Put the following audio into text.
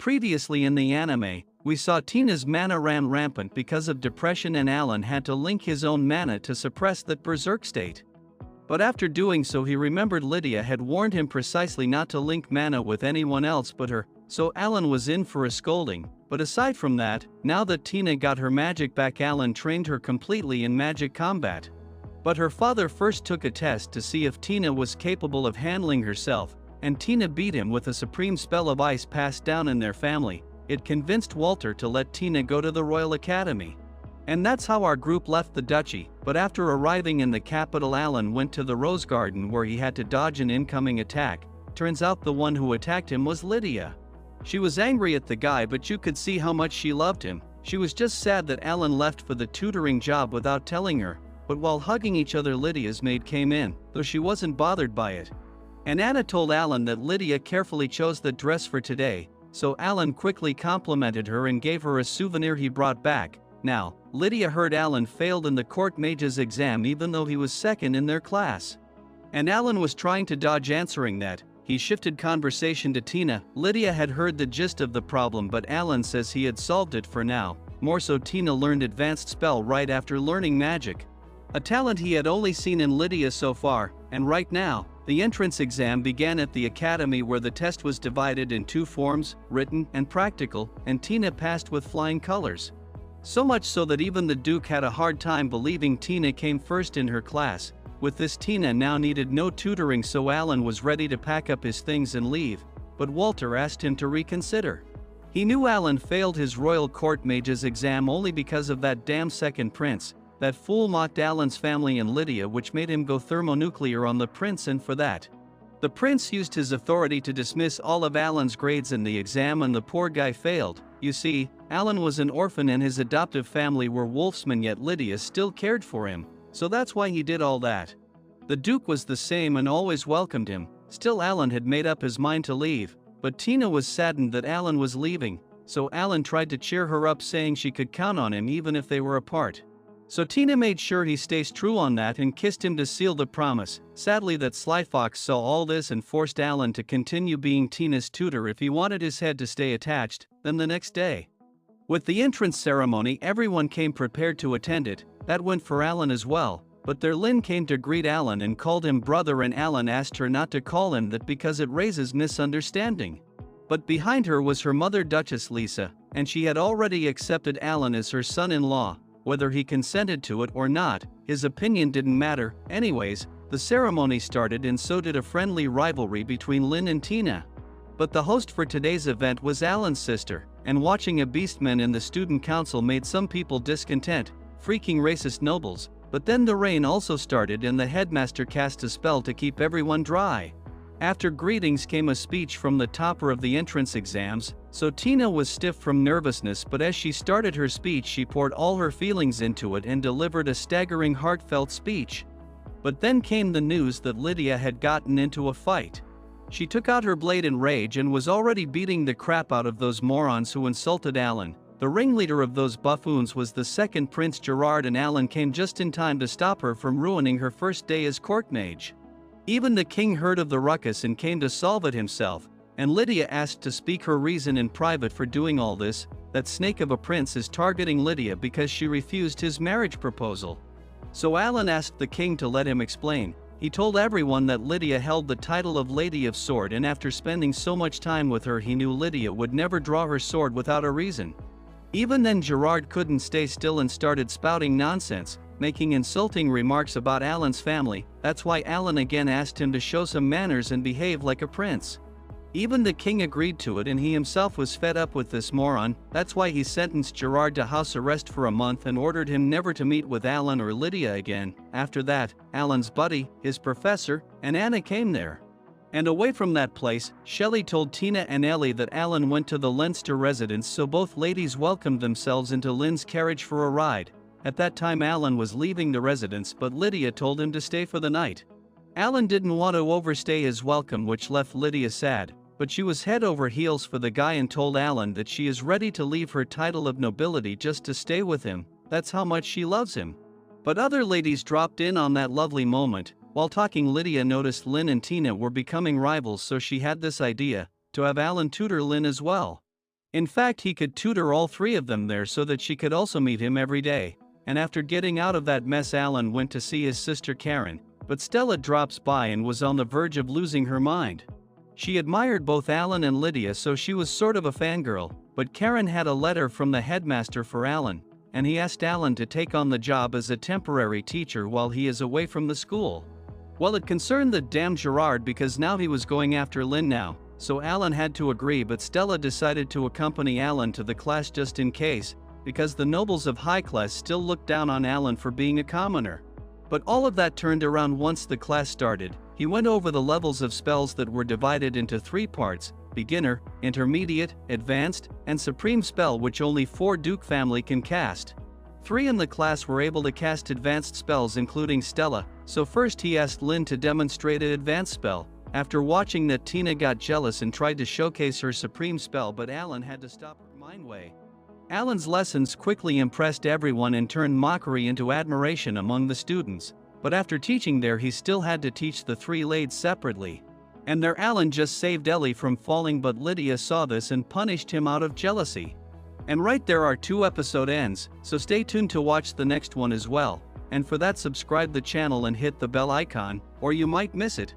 Previously in the anime, we saw Tina's mana ran rampant because of depression and Alan had to link his own mana to suppress that berserk state. But after doing so he remembered Lydia had warned him precisely not to link mana with anyone else but her, so Alan was in for a scolding. But aside from that, now that Tina got her magic back, Alan trained her completely in magic combat. But her father first took a test to see if Tina was capable of handling herself, and Tina beat him with a supreme spell of ice passed down in their family. It convinced Walter to let Tina go to the Royal Academy. And that's how our group left the duchy, but after arriving in the capital Alan went to the Rose Garden where he had to dodge an incoming attack. Turns out the one who attacked him was Lydia. She was angry at the guy, but you could see how much she loved him. She was just sad that Alan left for the tutoring job without telling her. But while hugging each other, Lydia's maid came in, though she wasn't bothered by it. And Anna told Alan that Lydia carefully chose the dress for today, so Alan quickly complimented her and gave her a souvenir he brought back. Now, Lydia heard Alan failed in the court mage's exam even though he was second in their class. And Alan was trying to dodge answering that. He shifted conversation to Tina. Lydia had heard the gist of the problem, but Alan says he had solved it for now. More so, Tina learned advanced spell right after learning magic. A talent he had only seen in Lydia so far, and right now, the entrance exam began at the academy where the test was divided in two forms, written and practical, and Tina passed with flying colors. So much so that even the Duke had a hard time believing Tina came first in her class. With this, Tina now needed no tutoring, so Alan was ready to pack up his things and leave, but Walter asked him to reconsider. He knew Alan failed his royal court mage's exam only because of that damn second prince. That fool mocked Alan's family and Lydia, which made him go thermonuclear on the prince, and for that, the prince used his authority to dismiss all of Alan's grades in the exam and the poor guy failed. You see, Alan was an orphan and his adoptive family were wolfsmen, yet Lydia still cared for him, so that's why he did all that. The Duke was the same and always welcomed him. Still, Alan had made up his mind to leave, but Tina was saddened that Alan was leaving, so Alan tried to cheer her up, saying she could count on him even if they were apart. So Tina made sure he stays true on that and kissed him to seal the promise. Sadly, that sly fox saw all this and forced Alan to continue being Tina's tutor if he wanted his head to stay attached. Then the next day, with the entrance ceremony, everyone came prepared to attend it. That went for Alan as well, but their Lynn came to greet Alan and called him brother, and Alan asked her not to call him that because it raises misunderstanding. But behind her was her mother, Duchess Lisa, and she had already accepted Alan as her son-in-law. Whether he consented to it or not, his opinion didn't matter. Anyways, the ceremony started, and so did a friendly rivalry between Lynn and Tina. But the host for today's event was Alan's sister, and watching a beastman in the student council made some people discontent. Freaking racist nobles. But then the rain also started and the headmaster cast a spell to keep everyone dry. After greetings came a speech from the topper of the entrance exams, so Tina was stiff from nervousness, but as she started her speech she poured all her feelings into it and delivered a staggering heartfelt speech. But then came the news that Lydia had gotten into a fight. She took out her blade in rage and was already beating the crap out of those morons who insulted Alan. The ringleader of those buffoons was the second Prince Gerard, and Alan came just in time to stop her from ruining her first day as court mage. Even the king heard of the ruckus and came to solve it himself, and Lydia asked to speak her reason in private for doing all this. That snake of a prince is targeting Lydia because she refused his marriage proposal. So Alan asked the king to let him explain. He told everyone that Lydia held the title of Lady of Sword, and after spending so much time with her he knew Lydia would never draw her sword without a reason. Even then Gerard couldn't stay still and started spouting nonsense, making insulting remarks about Alan's family. That's why Alan again asked him to show some manners and behave like a prince. Even the king agreed to it, and he himself was fed up with this moron. That's why he sentenced Gerard to house arrest for a month and ordered him never to meet with Alan or Lydia again. After that, Alan's buddy, his professor, and Anna came there. And away from that place, Shelley told Tina and Ellie that Alan went to the Leinster residence, so both ladies welcomed themselves into Lynn's carriage for a ride. At that time Alan was leaving the residence, but Lydia told him to stay for the night. Alan didn't want to overstay his welcome, which left Lydia sad, but she was head over heels for the guy and told Alan that she is ready to leave her title of nobility just to stay with him. That's how much she loves him. But other ladies dropped in on that lovely moment. While talking, Lydia noticed Lynn and Tina were becoming rivals, so she had this idea, to have Alan tutor Lynn as well. In fact, he could tutor all three of them there so that she could also meet him every day. And after getting out of that mess, Alan went to see his sister Karen, but Stella drops by and was on the verge of losing her mind. She admired both Alan and Lydia, so she was sort of a fangirl, but Karen had a letter from the headmaster for Alan, and he asked Alan to take on the job as a temporary teacher while he is away from the school. Well, it concerned the damn Gerard because now he was going after Lynn now, so Alan had to agree, but Stella decided to accompany Alan to the class just in case, because the nobles of high class still looked down on Alan for being a commoner. But all of that turned around once the class started. He went over the levels of spells that were divided into 3 parts: beginner, intermediate, advanced, and supreme spell, which only 4 Duke family can cast. 3 in the class were able to cast advanced spells, including Stella, so first he asked Lynn to demonstrate an advanced spell. After watching that, Tina got jealous and tried to showcase her supreme spell, but Alan had to stop her. Mind way. Alan's lessons quickly impressed everyone and turned mockery into admiration among the students, but after teaching there he still had to teach the 3 lades separately. And there Alan just saved Ellie from falling, but Lydia saw this and punished him out of jealousy. And right there our 2-episode ends, so stay tuned to watch the next one as well, and for that subscribe the channel and hit the bell icon, or you might miss it.